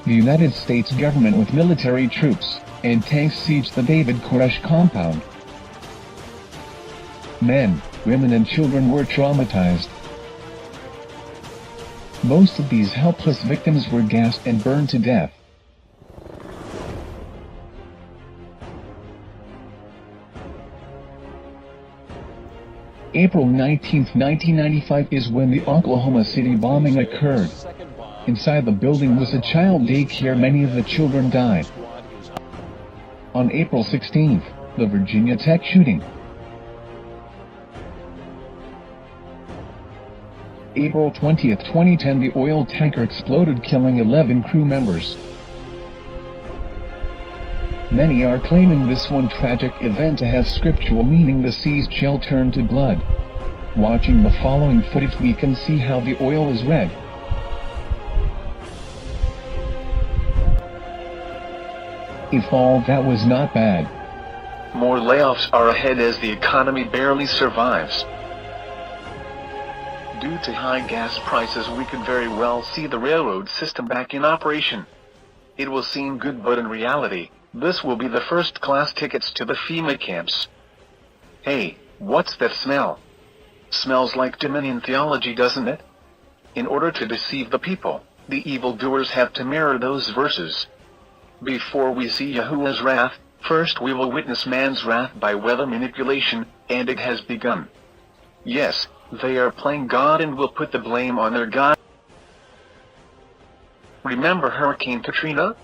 the United States government with military troops and tanks sieged the David Koresh compound. Men, women and children were traumatized. Most of these helpless victims were gassed and burned to death. April 19, 1995 is when the Oklahoma City bombing occurred. Inside the building was a child daycare. Many of the children died. On April 16, the Virginia Tech shooting. April 20, 2010, the oil tanker exploded, killing 11 crew members. Many are claiming this one tragic event to have scriptural meaning. The seized shell turned to blood. Watching the following footage, we can see how the oil is red. If all that was not bad, more layoffs are ahead as the economy barely survives. Due to high gas prices, we could very well see the railroad system back in operation. It will seem good, but in reality, this will be the first-class tickets to the FEMA camps. Hey, what's that smell? Smells like Dominion theology, doesn't it? In order to deceive the people, the evildoers have to mirror those verses. Before we see Yahuwah's wrath, first we will witness man's wrath by weather manipulation, and it has begun. Yes, they are playing God and will put the blame on their God. Remember Hurricane Katrina?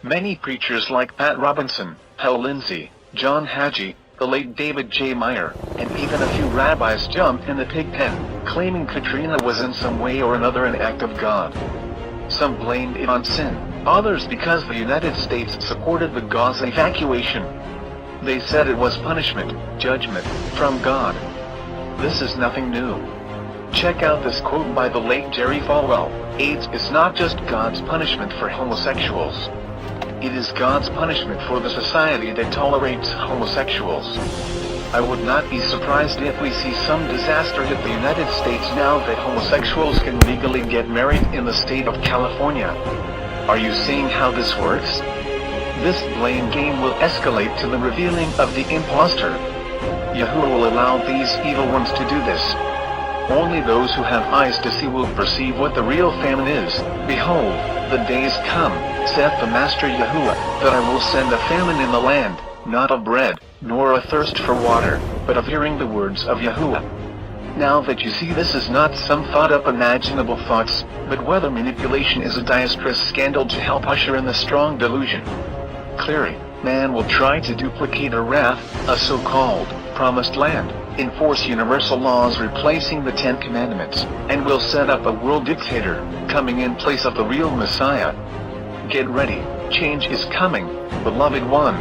Many preachers like Pat Robinson, Lindsey, John Hagge, the late David J. Meyer, and even a few rabbis jumped in the pig pen, claiming Katrina was in some way or another an act of God. Some blamed it on sin, others because the United States supported the Gaza evacuation. They said it was punishment, judgment, from God. This is nothing new. Check out this quote by the late Jerry Falwell: AIDS is not just God's punishment for homosexuals. It is God's punishment for the society that tolerates homosexuals. I would not be surprised if we see some disaster hit the United States now that homosexuals can legally get married in the state of California. Are you seeing how this works? This blame game will escalate to the revealing of the imposter. Yahuwah will allow these evil ones to do this. Only those who have eyes to see will perceive what the real famine is. Behold, the days come, saith the Master Yahuwah, that I will send a famine in the land, not of bread, nor a thirst for water, but of hearing the words of Yahuwah. Now that you see, this is not some thought-up imaginable thoughts, but weather manipulation is a disastrous scandal to help usher in the strong delusion. Clearly, man will try to duplicate a wrath, a so-called promised land, enforce universal laws replacing the 10 Commandments, and will set up a world dictator, coming in place of the real Messiah. Get ready, change is coming, beloved one.